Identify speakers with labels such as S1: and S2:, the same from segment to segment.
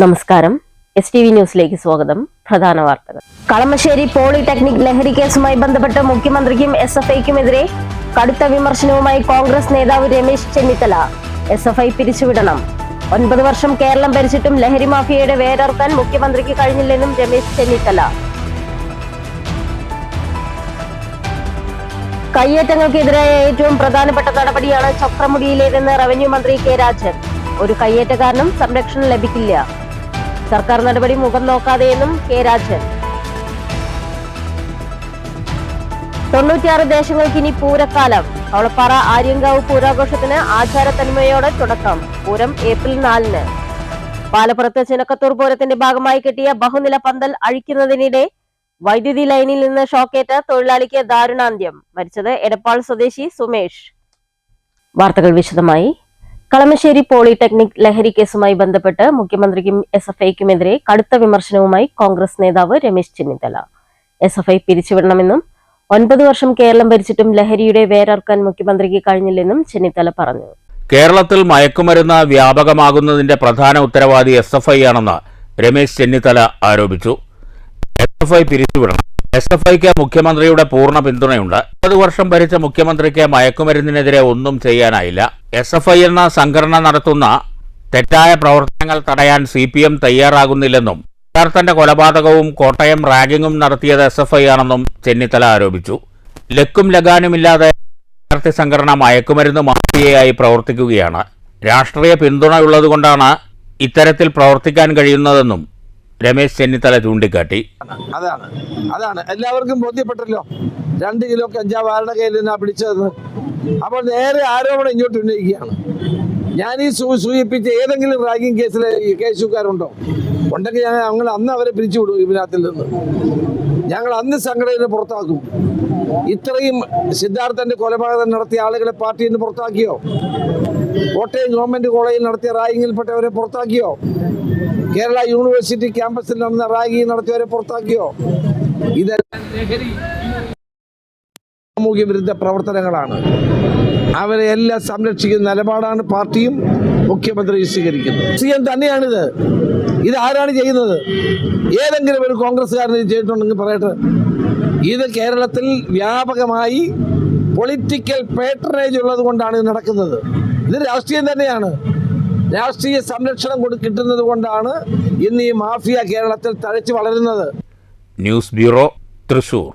S1: നമസ്കാരം. STV ന്യൂസിലേക്ക് സ്വാഗതം. പ്രധാന വാർത്തകൾ. കളമശ്ശേരി പോളിടെക്നിക് ലഹരി കേസുമായി ബന്ധപ്പെട്ട് മുഖ്യമന്ത്രിക്കും SFIക്കുമെതിരെ കടുത്ത വിമർശനവുമായി കോൺഗ്രസ് നേതാവ് രമേശ് ചെന്നിത്തല. SFI പിരിച്ചുവിടണം. 9 വർഷം കേരളം ഭരിച്ചിട്ടും ലഹരി മാഫിയയുടെ വേരറുക്കാൻ മുഖ്യമന്ത്രിക്ക് കഴിഞ്ഞില്ലെന്നും രമേശ് ചെന്നിത്തല. കയ്യേറ്റങ്ങൾക്കെതിരായ ഏറ്റവും പ്രധാനപ്പെട്ട നടപടിയാണ് ചക്രമുടിയിലേതെന്ന് റവന്യൂ മന്ത്രി കെ രാജൻ. ഒരു കയ്യേറ്റക്കാരനും സംരക്ഷണം ലഭിക്കില്ല. സർക്കാർ നടപടി മുഖം നോക്കാതെയെന്നും കെ രാജൻ. 96 ദേശങ്ങൾക്ക് ഇനി പൂരക്കാലം. കവളപ്പാറ ആര്യങ്കാവ് പൂരാഘോഷത്തിന് ആചാരത്തന്മയോടെ തുടക്കം. പൂരം ഏപ്രിൽ 4-ന്. പാലപ്പുറത്ത് ചിനക്കത്തൂർ പൂരത്തിന്റെ ഭാഗമായി കെട്ടിയ ബഹുനില പന്തൽ അഴിക്കുന്നതിനിടെ വൈദ്യുതി ലൈനിൽ നിന്ന് ഷോക്കേറ്റ തൊഴിലാളിക്ക് ദാരുണാന്ത്യം. മരിച്ചത് എടപ്പാൾ സ്വദേശി സുമേഷ്. വാർത്തകൾ വിശദമായി. കളമശ്ശേരി പോളിടെക്നിക് ലഹരി കേസുമായി ബന്ധപ്പെട്ട് മുഖ്യമന്ത്രിക്കും SFIക്കുമെതിരെ കടുത്ത വിമർശനവുമായി കോൺഗ്രസ് നേതാവ് രമേശ് ചെന്നിത്തല. SFI പിരിച്ചുവിടണമെന്നും 9 വർഷം കേരളം ഭരിച്ചിട്ടും ലഹരിയുടെ വേരറുക്കാൻ മുഖ്യമന്ത്രിക്ക് കഴിഞ്ഞില്ലെന്നും ചെന്നിത്തല പറഞ്ഞു.
S2: കേരളത്തിൽ മയക്കുമരുന്ന് വ്യാപകമാകുന്നതിന്റെ പ്രധാന ഉത്തരവാദി SFI ആണെന്ന് രമേശ് ചെന്നിത്തല ആരോപിച്ചു. SFI പിരിച്ചുവിടണം. SFIക്ക് മുഖ്യമന്ത്രിയുടെ പൂർണ്ണ പിന്തുണയുണ്ട്. 10 വർഷം ഭരിച്ച മുഖ്യമന്ത്രിക്ക് മയക്കുമരുന്നിനെതിരെ ഒന്നും ചെയ്യാനായില്ല. SFI എന്ന സംഘടന നടത്തുന്ന തെറ്റായ പ്രവർത്തനങ്ങൾ തടയാൻ CPM തയ്യാറാകുന്നില്ലെന്നും യഥാർത്ഥന്റെ കൊലപാതകവും കോട്ടയം റാഗിങ്ങും നടത്തിയത് SFI ആണെന്നും ചെന്നിത്തല ആരോപിച്ചു. ലക്കും ലഗാനുമില്ലാതെ വിദ്യാർത്ഥി സംഘടന മയക്കുമരുന്ന് മാഫിയയായി പ്രവർത്തിക്കുകയാണ്. രാഷ്ട്രീയ പിന്തുണയുള്ളതുകൊണ്ടാണ് ഇത്തരത്തിൽ പ്രവർത്തിക്കാൻ കഴിയുന്നതെന്നും രമേശ് ചെന്നിത്തല ചൂണ്ടിക്കാട്ടി.
S3: അതാണ് എല്ലാവർക്കും ബോധ്യപ്പെട്ടല്ലോ 2 കിലോ കഞ്ചാവ് ആരുടെ കയ്യിൽ നിന്നാ പിടിച്ചതെന്ന്. അപ്പോൾ നേരെ ആരോപണം ഇങ്ങോട്ട് ഉന്നയിക്കുകയാണ്. ഞാൻ ഈ സൂചിപ്പിച്ച ഏതെങ്കിലും റാഗിംഗ് കേസിലെ കേസുകാരുണ്ടോ? ഉണ്ടെങ്കിൽ ഞങ്ങൾ അന്ന് അവരെ പിരിച്ചുവിടും. ഇതിനകത്തിൽ നിന്ന് ഞങ്ങൾ അന്ന് സംഘടനയെ പുറത്താക്കും. ഇത്രയും സിദ്ധാർത്ഥന്റെ കൊലപാതകം നടത്തിയ ആളുകളെ പാർട്ടിയിൽ നിന്ന് പുറത്താക്കിയോ? കോട്ടയം ഗവൺമെന്റ് കോളേജിൽ നടത്തിയ റാഗിങ്ങിൽപ്പെട്ടവരെ പുറത്താക്കിയോ? കേരള യൂണിവേഴ്സിറ്റി ക്യാമ്പസിൽ നടന്ന റാഗിങ് നടത്തിയവരെ പുറത്താക്കിയോ? ഇതെല്ലാം സാമൂഹ്യ വിരുദ്ധ പ്രവർത്തനങ്ങളാണ്. അവരെ എല്ലാം സംരക്ഷിക്കുന്ന നിലപാടാണ് പാർട്ടിയും മുഖ്യമന്ത്രിയും സ്വീകരിക്കുന്നത്. തന്നെയാണിത്. ഇത് ആരാണ് ചെയ്യുന്നത്? ഏതെങ്കിലും ഒരു കോൺഗ്രസ്സുകാരൻ ചെയ്തിട്ടുണ്ടെങ്കിൽ പറയട്ടെ. ഇത് കേരളത്തിൽ വ്യാപകമായി പൊളിറ്റിക്കൽ പേട്രണേജ് ഉള്ളത് കൊണ്ടാണ് ഇത് നടക്കുന്നത്. ഇത് രാഷ്ട്രീയം തന്നെയാണ്. രാഷ്ട്രീയ സംരക്ഷണം കിട്ടുന്നത് കൊണ്ടാണ് ഇന്ന് ഈ മാഫിയ കേരളത്തിൽ തഴച്ചു വളരുന്നത്.
S2: News bureau, Thrissur.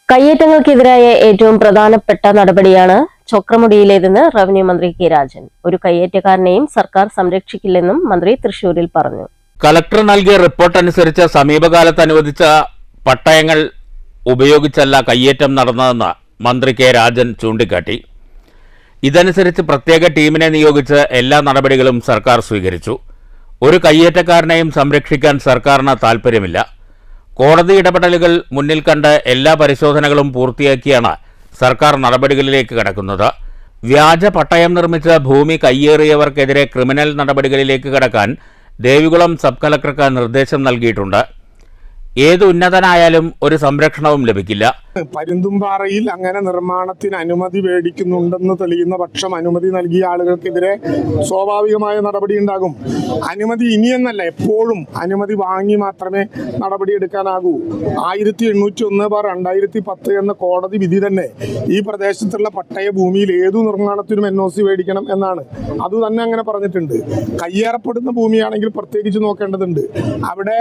S1: കയ്യേറ്റങ്ങൾക്കെതിരായ ഏറ്റവും പ്രധാനപ്പെട്ട നടപടിയാണ് ചക്രമുടിയിലേതെന്ന് റവന്യൂ മന്ത്രി കെ രാജൻ. ഒരു കയ്യേറ്റക്കാരനെയും സർക്കാർ സംരക്ഷിക്കില്ലെന്നും മന്ത്രി തൃശൂരിൽ പറഞ്ഞു.
S2: കളക്ടർ നൽകിയ റിപ്പോർട്ട് അനുസരിച്ച് സമീപകാലത്ത് അനുവദിച്ച പട്ടയങ്ങൾ ഉപയോഗിച്ചല്ല കയ്യേറ്റം നടന്നതെന്ന് മന്ത്രി കെ രാജൻ ചൂണ്ടിക്കാട്ടി. ഇതനുസരിച്ച് പ്രത്യേക ടീമിനെ നിയോഗിച്ച് എല്ലാ നടപടികളും സർക്കാർ സ്വീകരിച്ചു. ഒരു കയ്യേറ്റക്കാരനെയും സംരക്ഷിക്കാൻ സർക്കാരിന് താൽപ്പര്യമില്ല. കോടതി ഇടപെടലുകൾ മുന്നിൽ കണ്ട് എല്ലാ പരിശോധനകളും പൂർത്തിയാക്കിയാണ് സർക്കാർ നടപടികളിലേക്ക് കടക്കുന്നത്. വ്യാജ പട്ടയം നിർമ്മിച്ച് ഭൂമി കയ്യേറിയവർക്കെതിരെ ക്രിമിനൽ നടപടികളിലേക്ക് കടക്കാൻ ദേവികുളം സബ് കളക്ടർക്ക് നിർദ്ദേശം നൽകിയിട്ടുണ്ട്. ഏത് ഉന്നതനായാലും ഒരു സംരക്ഷണവും ലഭിക്കില്ല.
S4: പരുന്തുംപാറയിൽ അങ്ങനെ നിർമ്മാണത്തിന് അനുമതി മേടിക്കുന്നുണ്ടെന്ന് തെളിയുന്ന പക്ഷം അനുമതി നൽകിയ ആളുകൾക്കെതിരെ സ്വാഭാവികമായ നടപടി ഉണ്ടാകും. അനുമതി ഇനിയെന്നല്ല, എപ്പോഴും അനുമതി വാങ്ങി മാത്രമേ നടപടി എടുക്കാനാകൂ. 1801/2010 എന്ന കോടതി വിധി തന്നെ ഈ പ്രദേശത്തുള്ള പട്ടയ ഭൂമിയിൽ ഏതു നിർമ്മാണത്തിനും NOC മേടിക്കണം എന്നാണ്. അതുതന്നെ അങ്ങനെ പറഞ്ഞിട്ടുണ്ട്. കയ്യേറപ്പെടുന്ന ഭൂമിയാണെങ്കിൽ പ്രത്യേകിച്ച് നോക്കേണ്ടതുണ്ട്. അവിടെ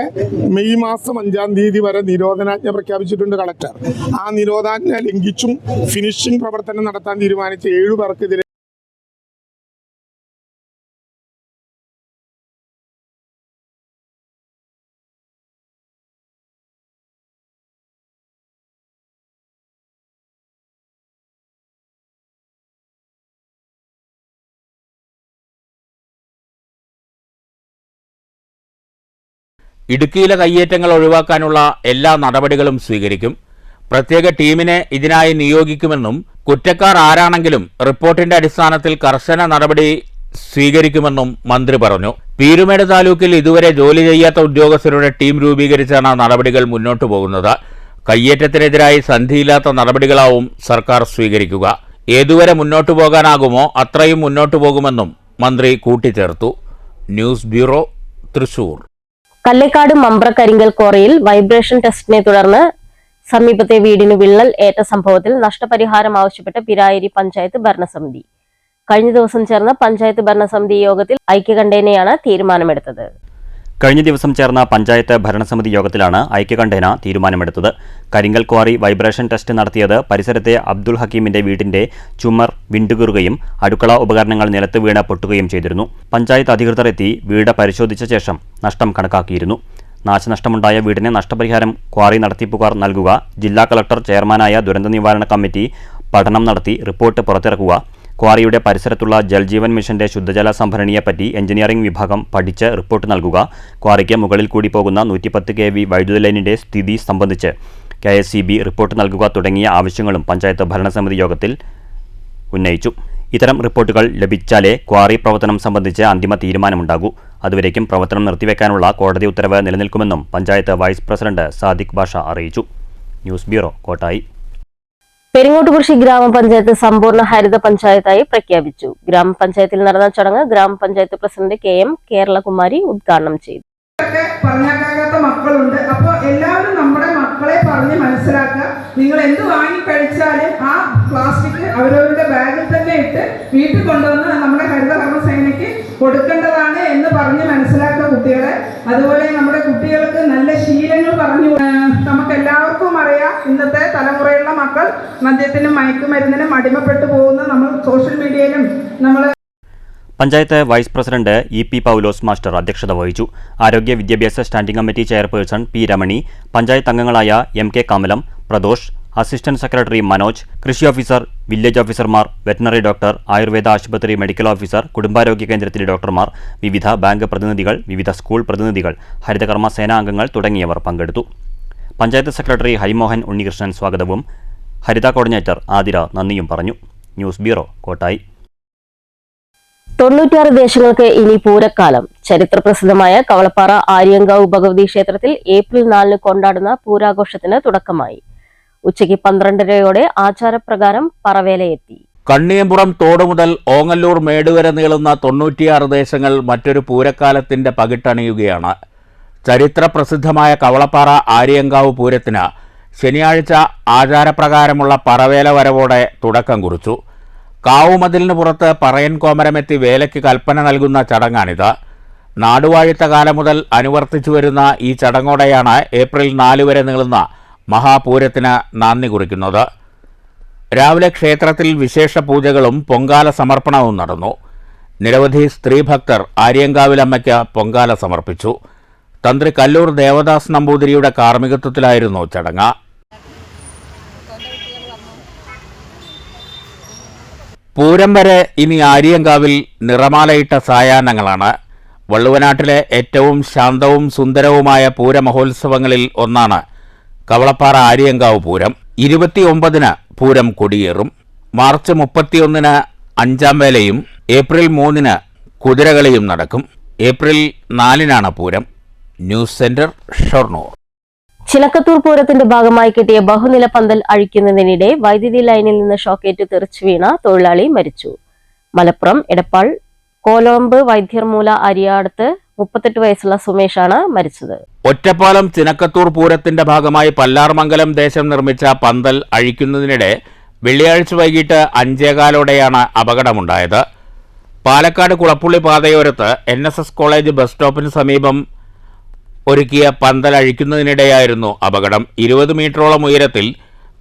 S4: മെയ് മാസം 5-ാം തീയതി വരെ നിരോധനാജ്ഞ പ്രഖ്യാപിച്ചിട്ടുണ്ട് കളക്ടർ. ആ നിരോധനാജ്ഞ ലംഘിച്ചും ഫിനിഷിംഗ് പ്രവർത്തനം നടത്താൻ തീരുമാനിച്ച 7 പേർക്കെതിരെ
S2: ഇടുക്കിയിലെ കയ്യേറ്റങ്ങൾ ഒഴിവാക്കാനുള്ള എല്ലാ നടപടികളും സ്വീകരിക്കും. പ്രത്യേക ടീമിനെ ഇതിനായി നിയോഗിക്കുമെന്നും കുറ്റക്കാർ ആരാണെങ്കിലും റിപ്പോർട്ടിന്റെ അടിസ്ഥാനത്തിൽ കർശന നടപടി സ്വീകരിക്കുമെന്നും മന്ത്രി പറഞ്ഞു. പീരുമേട് താലൂക്കിൽ ഇതുവരെ ജോലി ചെയ്യാത്ത ഉദ്യോഗസ്ഥരുടെ ടീം രൂപീകരിച്ചാണ് നടപടികൾ മുന്നോട്ടു പോകുന്നത്. കയ്യേറ്റത്തിനെതിരായി സന്ധിയില്ലാത്ത നടപടികളാവും സർക്കാർ സ്വീകരിക്കുക. ഏതുവരെ മുന്നോട്ടു പോകാനാകുമോ അത്രയും മുന്നോട്ടു പോകുമെന്നും മന്ത്രി കൂട്ടിച്ചേർത്തു. News bureau, Thrissur.
S1: കല്ലേക്കാട് മമ്പ്ര കരിങ്കൽ ക്വാറിയിൽ വൈബ്രേഷൻ ടെസ്റ്റിനെ തുടർന്ന് സമീപത്തെ വീടിന് വിള്ളൽ ഏറ്റ സംഭവത്തിൽ നഷ്ടപരിഹാരം ആവശ്യപ്പെട്ട് പിരായിരി പഞ്ചായത്ത് ഭരണസമിതി. കഴിഞ്ഞ ദിവസം ചേർന്ന പഞ്ചായത്ത് ഭരണസമിതി യോഗത്തിൽ ഐക്യകണ്ഠേനയാണ് തീരുമാനമെടുത്തത്.
S5: കഴിഞ്ഞ ദിവസം ചേർന്ന പഞ്ചായത്ത് ഭരണസമിതി യോഗത്തിലാണ് ഐക്യകണ്ഠേന തീരുമാനമെടുത്തത്. കരിങ്കൽ ക്വാറി വൈബ്രേഷൻ ടെസ്റ്റ് നടത്തിയത് പരിസരത്തെ അബ്ദുൾ ഹക്കീമിന്റെ വീടിന്റെ ചുമർ വിണ്ടുകീറുകയും അടുക്കള ഉപകരണങ്ങൾ നിലത്ത് വീണ് പൊട്ടുകയും ചെയ്തിരുന്നു. പഞ്ചായത്ത് അധികൃതർ എത്തി വീട് പരിശോധിച്ച ശേഷം നഷ്ടം കണക്കാക്കിയിരുന്നു. നാശനഷ്ടമുണ്ടായ വീടിന് നഷ്ടപരിഹാരം ക്വാറി നടത്തിപ്പുകാർ നൽകുക, ജില്ലാ കളക്ടർ ചെയർമാനായ ദുരന്ത നിവാരണ കമ്മിറ്റി പഠനം നടത്തി റിപ്പോർട്ട് പുറത്തിറക്കുക, ക്വാറിയുടെ പരിസരത്തുള്ള ജൽജീവൻ മിഷന്റെ ശുദ്ധജല സംഭരണിയെപ്പറ്റി എഞ്ചിനീയറിംഗ് വിഭാഗം പഠിച്ച് റിപ്പോർട്ട് നൽകുക, ക്വാറിക്ക് മുകളിൽ കൂടി പോകുന്ന 110 kV വൈദ്യുത ലൈനിന്റെ സ്ഥിതി സംബന്ധിച്ച് KSEB റിപ്പോർട്ട് നൽകുക തുടങ്ങിയ ആവശ്യങ്ങളും പഞ്ചായത്ത് ഭരണസമിതി യോഗത്തിൽ ഉന്നയിച്ചു. ഇത്തരം റിപ്പോർട്ടുകൾ ലഭിച്ചാലേ ക്വാറി പ്രവർത്തനം സംബന്ധിച്ച് അന്തിമ തീരുമാനമുണ്ടാകൂ. അതുവരേക്കും പ്രവർത്തനം നിർത്തിവെക്കാനുള്ള കോടതി ഉത്തരവ് നിലനിൽക്കുമെന്നും പഞ്ചായത്ത് വൈസ് പ്രസിഡന്റ് സാദിഖ് ബാഷ അറിയിച്ചു. News bureau, Kottayi.
S1: പെരിങ്ങോട്ടുകുറിശി ഗ്രാമപഞ്ചായത്ത് സമ്പൂർണ്ണ ഹരിത പഞ്ചായത്തായി പ്രഖ്യാപിച്ചു. ഗ്രാമപഞ്ചായത്തിൽ നടന്ന ചടങ്ങ് ഗ്രാമപഞ്ചായത്ത് പ്രസിഡന്റ് KM കേരളകുമാരി ഉദ്ഘാടനം ചെയ്തു.
S6: പറഞ്ഞാക്കാത്ത മക്കളുണ്ട്. അപ്പോൾ എല്ലാവരും നമ്മുടെ മക്കളെ പറഞ്ഞ് മനസ്സിലാക്കുക. നിങ്ങൾ എന്ത് വാങ്ങി കഴിച്ചാലും ആ പ്ലാസ്റ്റിക് അവരവരുടെ ബാഗിൽ തന്നെ ഇട്ട് വീട്ടിൽ കൊണ്ടുവന്ന് നമ്മുടെ ഹരിതകർമ്മ സേനയ്ക്ക് കൊടുക്കേണ്ടതാണ് എന്ന് പറഞ്ഞ് മനസ്സിലാക്കുക കുട്ടികളെ. അതുപോലെ നമ്മുടെ കുട്ടികൾക്ക് നല്ല ശീലങ്ങൾ പറഞ്ഞു. നമുക്ക് എല്ലാവർക്കും അറിയാം, ഇന്നത്തെ തലമുറയിലുള്ള മക്കൾ മദ്യത്തിനും മയക്കുമരുന്നിനും അടിമപ്പെട്ടു പോകുന്ന നമ്മൾ സോഷ്യൽ മീഡിയയിലും നമ്മൾ.
S5: പഞ്ചായത്ത് വൈസ് പ്രസിഡന്റ് EP പൗലോസ് മാസ്റ്റർ അധ്യക്ഷത വഹിച്ചു. ആരോഗ്യ വിദ്യാഭ്യാസ standing committee chairperson P Ramani, panchayat അംഗങ്ങളായ MK Kamalam, Pradosh, assistant secretary Manoj, കൃഷി ഓഫീസർ, വില്ലേജ് ഓഫീസർമാർ, വെറ്ററിനറി ഡോക്ടർ, ആയുർവേദ ആശുപത്രി മെഡിക്കൽ ഓഫീസർ, കുടുംബാരോഗ്യ കേന്ദ്രത്തിലെ ഡോക്ടർമാർ, വിവിധ ബാങ്ക് പ്രതിനിധികൾ, വിവിധ സ്കൂൾ പ്രതിനിധികൾ, ഹരിതകർമ്മ സേനാ അംഗങ്ങൾ തുടങ്ങിയവർ പങ്കെടുത്തു. പഞ്ചായത്ത് സെക്രട്ടറി ഹരിമോഹൻ ഉണ്ണികൃഷ്ണൻ സ്വാഗതവും ഹരിത കോർഡിനേറ്റർ ആതിര നന്ദിയും പറഞ്ഞു. News bureau, Kottayi.
S1: 96 ദേശങ്ങൾക്ക് ഇനി പൂരക്കാലം. ചരിത്രപ്രസിദ്ധമായ കവളപ്പാറ ആര്യങ്കാവ് ഭഗവതി ക്ഷേത്രത്തിൽ ഏപ്രിൽ 4 കൊണ്ടാടുന്ന പൂരാഘോഷത്തിന് തുടക്കമായി. ഉച്ചയ്ക്ക് 12:30 ആചാരപ്രകാരം പറവേലയെത്തി.
S2: കണ്ണിയമ്പുറം തോട് മുതൽ ഓങ്ങല്ലൂർ മേട് വരെ നീളുന്ന 96 ദേശങ്ങൾ മറ്റൊരു പൂരക്കാലത്തിന്റെ പകിട്ടണിയുകയാണ്. ചരിത്രപ്രസിദ്ധമായ കവളപ്പാറ ആര്യങ്കാവ് പൂരത്തിന് ശനിയാഴ്ച ആചാരപ്രകാരമുള്ള പറവേല വരവോടെ തുടക്കം കുറിച്ചു. കാവുമതിലിന് പുറത്ത് പറയൻ കോമരമെത്തി വേലയ്ക്ക് കൽപ്പന നൽകുന്ന ചടങ്ങാണിത്. നാടുവാഴിത്ത കാലം മുതൽ അനുവർത്തിച്ചു വരുന്ന ഈ ചടങ്ങോടെയാണ് ഏപ്രിൽ 4 വരെ നീളുന്ന മഹാപൂരത്തിന് നാന്ദി കുറിക്കുന്നത്. രാവിലെ ക്ഷേത്രത്തിൽ വിശേഷ പൂജകളും പൊങ്കാല സമർപ്പണവും നടന്നു. നിരവധി സ്ത്രീഭക്തർ ആര്യങ്കാവിലമ്മയ്ക്ക് പൊങ്കാല സമർപ്പിച്ചു. തന്ത്രി കല്ലൂർ ദേവദാസ് നമ്പൂതിരിയുടെ കാർമ്മികത്വത്തിലായിരുന്നു ചടങ്ങ്. പൂരം വരെ ഇനി ആര്യങ്കാവിൽ നിറമാലയിട്ട സായാഹ്നങ്ങളാണ്. വള്ളുവനാട്ടിലെ ഏറ്റവും ശാന്തവും സുന്ദരവുമായ പൂരമഹോത്സവങ്ങളിൽ ഒന്നാണ് കവളപ്പാറ ആര്യങ്കാവ് പൂരം. 29-ന് പൂരം കൊടിയേറും. മാർച്ച് 31-ന് 5-ാം വേലയും ഏപ്രിൽ 3-ന് കുതിരകളിയും നടക്കും. ഏപ്രിൽ 4-നാണ് പൂരം. News centre, Shoranur.
S1: ചിനക്കത്തൂർ പൂരത്തിന്റെ ഭാഗമായി കിട്ടിയ ബഹുനില പന്തൽ അഴിക്കുന്നതിനിടെ വൈദ്യുതി ലൈനിൽ നിന്ന് ഷോക്കേറ്റ് തെറിച്ചു വീണ തൊഴിലാളി മരിച്ചു. മലപ്പുറം എടപ്പാൾ കോലോമ്പ് വൈദ്യർമൂല അരിയാടത്ത് 38 വയസ്സുള്ള സുമേഷാണ് മരിച്ചത്.
S2: ഒറ്റപ്പാലം ചിനക്കത്തൂർ പൂരത്തിന്റെ ഭാഗമായി പല്ലാർമംഗലം ദേശം നിർമ്മിച്ച പന്തൽ അഴിക്കുന്നതിനിടെ വെള്ളിയാഴ്ച വൈകിട്ട് 5:15 അപകടമുണ്ടായത്. പാലക്കാട് കുളപ്പുള്ളി പാതയോരത്ത് NSS കോളേജ് ബസ് സ്റ്റോപ്പിന് സമീപം ഒരുക്കിയ പന്തൽ അഴിക്കുന്നതിനിടെയായിരുന്നു അപകടം. 20 മീറ്ററോളം ഉയരത്തിൽ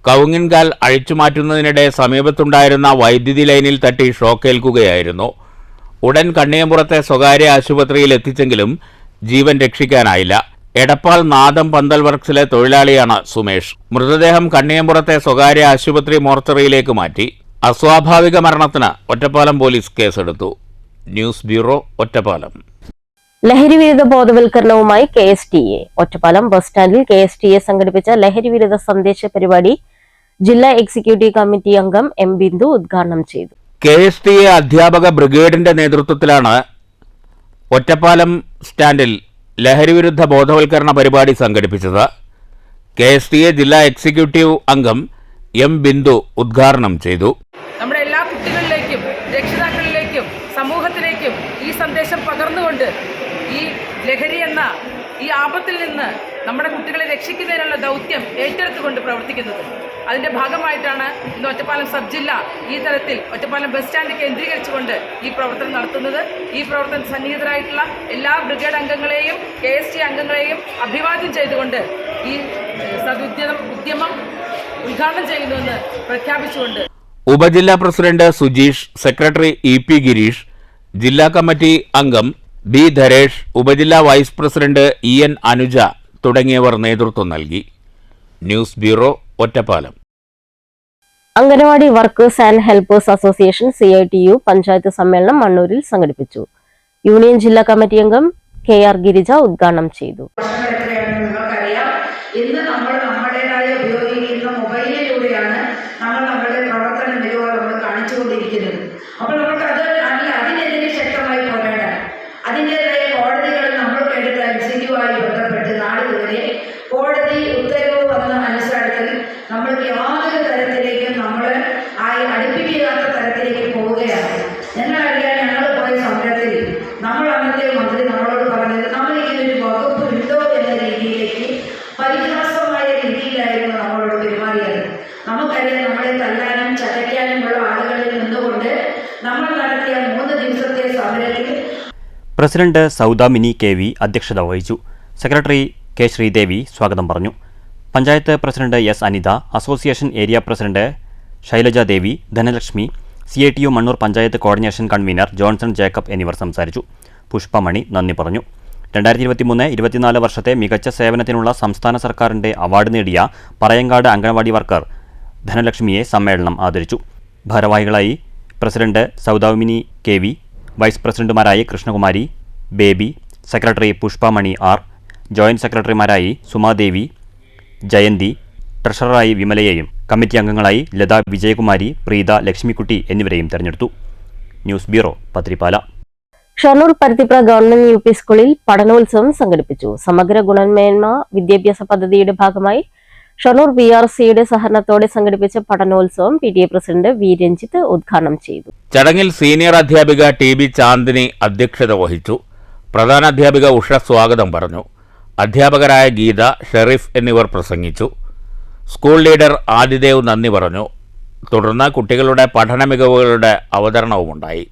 S2: കവുങ്ങിൻകാൽ അഴിച്ചുമാറ്റുന്നതിനിടെ സമീപത്തുണ്ടായിരുന്ന വൈദ്യുതി ലൈനിൽ തട്ടി ഷോക്കേൽക്കുകയായിരുന്നു. ഉടൻ കണ്ണിയമ്പുറത്തെ സ്വകാര്യ ആശുപത്രിയിൽ എത്തിച്ചെങ്കിലും ജീവൻ രക്ഷിക്കാനായില്ല. എടപ്പാൾ നാദം പന്തൽ വർക്സിലെ തൊഴിലാളിയാണ് സുമേഷ്. മൃതദേഹം കണ്ണിയമ്പുറത്തെ സ്വകാര്യ ആശുപത്രി മോർച്ചറിയിലേക്ക് മാറ്റി. അസ്വാഭാവിക മരണത്തിന് ഒറ്റപ്പാലം പോലീസ് കേസെടുത്തു. News bureau, Ottapalam.
S1: ലഹരിവിരുദ്ധ ബോധവൽക്കരണവുമായി KSTA. ഒറ്റപ്പാലം ബസ് സ്റ്റാൻഡിൽ KSTA സംഘടിപ്പിച്ച ലഹരിവിരുദ്ധ സന്ദേശ പരിപാടി ജില്ലാ എക്സിക്യൂട്ടീവ് കമ്മിറ്റി അംഗം M ബിന്ദു ഉദ്ഘാടനം ചെയ്തു.
S2: KSTA അധ്യാപക ബ്രിഗേഡിന്റെ നേതൃത്വത്തിലാണ് ഒറ്റപ്പാലം സ്റ്റാൻഡിൽ ലഹരിവിരുദ്ധ ബോധവൽക്കരണ പരിപാടി സംഘടിപ്പിച്ചത്. KSTA ജില്ലാ എക്സിക്യൂട്ടീവ് അംഗം M ബിന്ദു ഉദ്ഘാടനം ചെയ്തു.
S7: നമ്മുടെ എല്ലാ കുട്ടികളിലേക്കും രക്ഷിതാക്കളിലേക്കും സമൂഹത്തിലേക്കും ഈ സന്ദേശം പകർന്നുകൊണ്ട് ഈ ലഹരി എന്ന ഈ ആപത്തിൽ നിന്ന് നമ്മുടെ കുട്ടികളെ രക്ഷിക്കുന്നതിനുള്ള ദൗത്യം ഏറ്റെടുത്തുകൊണ്ട് പ്രവർത്തിക്കുന്നത്. അതിൻ്റെ ഭാഗമായിട്ടാണ് ഇന്ന് ഒറ്റപ്പാലം സബ് ജില്ല ഈ തരത്തിൽ ഒറ്റപ്പാലം ബസ് സ്റ്റാൻഡ് കേന്ദ്രീകരിച്ചുകൊണ്ട് ഈ പ്രവർത്തനം നടത്തുന്നത്. ഈ പ്രവർത്തനം സന്നിഹിതരായിട്ടുള്ള എല്ലാ ബ്രിഗേഡ് അംഗങ്ങളെയും KST അംഗങ്ങളെയും അഭിവാദ്യം ചെയ്തുകൊണ്ട് ഈ ഉദ്യമം ഉദ്ഘാടനം ചെയ്യുന്നുവെന്ന് പ്രഖ്യാപിച്ചുകൊണ്ട്
S2: ഉപജില്ലാ president Sujeesh, secretary EP Girish, ജില്ലാ കമ്മിറ്റി അംഗം B ധരേഷ്, ഉപജില്ലാ വൈസ് പ്രസിഡന്റ് EN അനുജ തുടങ്ങിയവർ നേതൃത്വം നൽകി. News bureau, Ottapalam.
S1: Anganwadi workers and helpers association CITU panchayat സമ്മേളനം മണ്ണൂരിൽ സംഘടിപ്പിച്ചു. യൂണിയൻ ജില്ലാ കമ്മിറ്റി അംഗം KR ഗിരിജ ഉദ്ഘാടനം ചെയ്തു.
S8: ഇന്ന് നമ്മൾ നമ്മുടേതായ ഉപയോഗിക്കുന്ന മൊബൈലിലൂടെയാണ് നമ്മൾ നമ്മുടെ പ്രവർത്തന മികവ് നമ്മൾ കാണിച്ചുകൊണ്ടിരിക്കുന്നത്. അപ്പോൾ നമുക്ക് അതിനെതിരെ ശക്തമായി പോരാടാൻ അതിൻ്റെതായ കോടതികൾ നമ്മൾക്കെടുത്ത എക്സിക്യൂട്ടീവുമായി ബന്ധപ്പെട്ട് നാളിതുവരെ കോടതി ഉത്തരവ് വന്ന അനുസരണത്തിൽ നമ്മൾക്ക് യാതൊരു തരത്തിലേക്കും നമ്മൾ അടുപ്പിക്കാത്ത തരത്തിലേക്ക് പോവുകയാണ്. ഞങ്ങളറിയാൻ ഞങ്ങൾ പോയ സമരത്തിൽ നമ്മൾ അന്നത്തെ മന്ത്രി നമ്മളോട് പറഞ്ഞത് നമ്മളിങ്ങനെ ഒരു വകുപ്പ് ഉണ്ടോ എന്ന രീതിയിലേക്ക് പരിഹാസമായ രീതിയിലായിരുന്നു നമ്മളോട് പെരുമാറിയത്. നമുക്കറിയാം നമ്മളെ തല്ലാനും ചതയ്ക്കാനുമുള്ള ആളുകളിൽ നിന്നുകൊണ്ട് നമ്മൾ നടത്തിയ 3 ദിവസത്തെ സമരത്തിൽ
S5: പ്രസിഡന്റ് സൗദ മിനി KV അധ്യക്ഷത വഹിച്ചു. സെക്രട്ടറി K ശ്രീദേവി സ്വാഗതം പറഞ്ഞു. Panchayat president S Anitha, association area president Shailaja Devi, Dhanalakshmi, CITU Mannur panchayat coordination convener Johnson Jacob എന്നിവർ സംസാരിച്ചു. പുഷ്പമണി നന്ദി പറഞ്ഞു. 2023-24 വർഷത്തെ മികച്ച സേവനത്തിനുള്ള സംസ്ഥാന സർക്കാരിന്റെ അവാർഡ് നേടിയ പറയങ്കാട് അംഗനവാടി വർക്കർ ധനലക്ഷ്മിയെ സമ്മേളനം ആദരിച്ചു. ഭാരവാഹികളായി പ്രസിഡന്റ് സൗദാമിനി KV, വൈസ് പ്രസിഡന്റുമാരായി Krishnakumari, Baby, secretary Pushpamani R, joint സെക്രട്ടറിമാരായി സുമാദേവി, ജയന്തി, ട്രഷററായി വിമലയെയും കമ്മിറ്റി അംഗങ്ങളായി ലത വിജയകുമാരി, പ്രീത, ലക്ഷ്മിക്കുട്ടി എന്നിവരെയും തെരഞ്ഞെടുത്തു. News bureau, Pathrippala.
S1: Shoranur Paruthipra government UP സ്കൂളിൽ പഠനോത്സവം സംഘടിപ്പിച്ചു. സമഗ്ര ഗുണമേന്മ വിദ്യാഭ്യാസ പദ്ധതിയുടെ ഭാഗമായി ഷൊർണൂർ VRCയുടെ സഹകരണത്തോടെ സംഘടിപ്പിച്ച പഠനോത്സവം PTA പ്രസിഡന്റ് V രഞ്ജിത്ത് ഉദ്ഘാടനം ചെയ്തു.
S2: ചടങ്ങിൽ സീനിയർ അധ്യാപിക TB ചാന്ദിനി അധ്യക്ഷത വഹിച്ചു. പ്രധാന അധ്യാപിക ഉഷ സ്വാഗതം പറഞ്ഞു. അധ്യാപകരായ ഗീത, ഷെറീഫ് എന്നിവർ പ്രസംഗിച്ചു. സ്കൂൾ ലീഡർ ആദിദേവ് നന്ദി പറഞ്ഞു. തുടർന്ന് കുട്ടികളുടെ പഠന മികവുകളുടെ അവതരണവുമുണ്ടായി.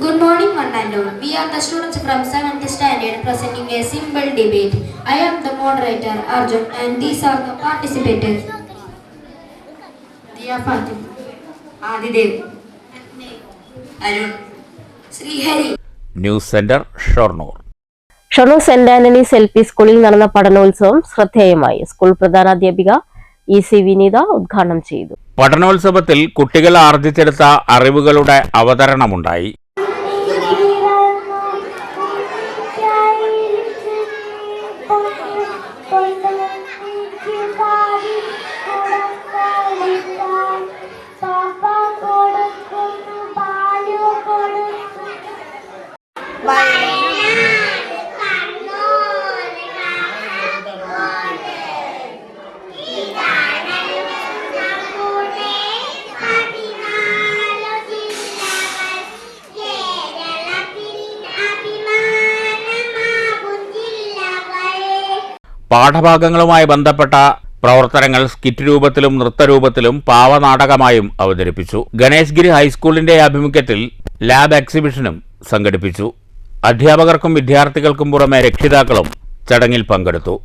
S9: Good morning, one and all. We are the students from 7th standard presenting a simple debate. I am the moderator, Arjun, and these are the participators. Diya Fatim, Adidev, Arun, Srihari.
S2: News centre, Shoranur.
S1: Shoranur Saint Antony's LP സ്കൂളിൽ നടന്ന പഠനോത്സവം ശ്രദ്ധേയമായി. School പ്രധാനാധ്യാപിക EC വിനീത ഉദ്ഘാടനം ചെയ്തു.
S2: പഠനോത്സവത്തിൽ കുട്ടികൾ ആർജിച്ചെടുത്ത അറിവുകളുടെ അവതരണമുണ്ടായി. പാഠഭാഗങ്ങളുമായി ബന്ധപ്പെട്ട പ്രവർത്തനങ്ങൾ skit രൂപത്തിലും നൃത്തരൂപത്തിലും പാവനാടകമായും അവതരിപ്പിച്ചു. ഗണേശ്ഗിരി ഹൈസ്കൂളിന്റെ ആഭിമുഖ്യത്തിൽ ലാബ് എക്സിബിഷനും സംഘടിപ്പിച്ചു. അധ്യാപകർക്കും വിദ്യാർത്ഥികൾക്കും പുറമെ രക്ഷിതാക്കളും ചടങ്ങിൽ പങ്കെടുത്തു.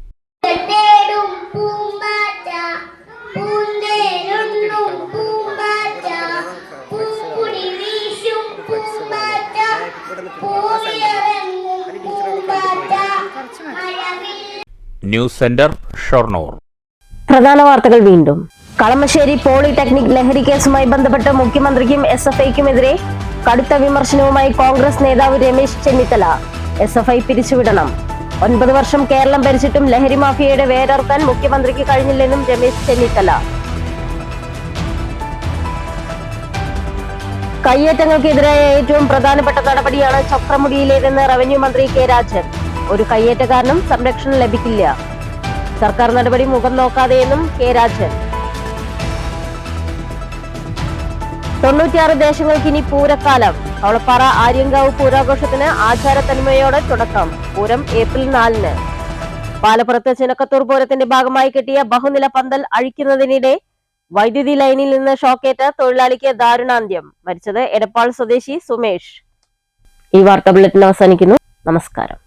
S2: News centre, Shoranur.
S1: പ്രധാന വാർത്തകൾ വീണ്ടും. കളമശ്ശേരി പോളിടെക്നിക് ലഹരി കേസുമായി ബന്ധപ്പെട്ട് മുഖ്യമന്ത്രിക്കും SFIക്കുമെതിരെ കടുത്ത വിമർശനവുമായി കോൺഗ്രസ് നേതാവ് രമേശ് ചെന്നിത്തല. SFI പിരിച്ചുവിടണം. 9 വർഷം കേരളം ഭരിച്ചിട്ടും ലഹരി മാഫിയയുടെ വേരർക്കാൻ മുഖ്യമന്ത്രിക്ക് കഴിഞ്ഞില്ലെന്നും രമേശ് ചെന്നിത്തല. കയ്യേറ്റങ്ങൾക്കെതിരായ ഏറ്റവും പ്രധാനപ്പെട്ട നടപടിയാണ് ചക്രമുടിയിലേതെന്ന് റവന്യൂ മന്ത്രി കെ രാജൻ. ഒരു കയ്യേറ്റക്കാരനും സംരക്ഷണം ലഭിക്കില്ല. സർക്കാർ നടപടി മുഖം നോക്കാതെയെന്നും കെ രാജൻ. 96 ദേശങ്ങൾക്ക് ഇനി പൂരക്കാലം. അവളപ്പാറ ആര്യങ്കാവ് പൂരാഘോഷത്തിന് ആചാരത്തന്മയോടെ തുടക്കം. പൂരം ഏപ്രിൽ 4-ന്. പാലപ്പുറത്ത് ചിനക്കത്തൂർ പൂരത്തിന്റെ ഭാഗമായി കെട്ടിയ ബഹുനില പന്തൽ അഴിക്കുന്നതിനിടെ വൈദ്യുതി ലൈനിൽ നിന്ന് ഷോക്കേറ്റ തൊഴിലാളിക്ക് ദാരുണാന്ത്യം. മരിച്ചത് എടപ്പാൾ സ്വദേശി സുമേഷ്. ഈ വാർത്താ ബുള്ളറ്റിൻ അവസാനിക്കുന്നു. നമസ്കാരം.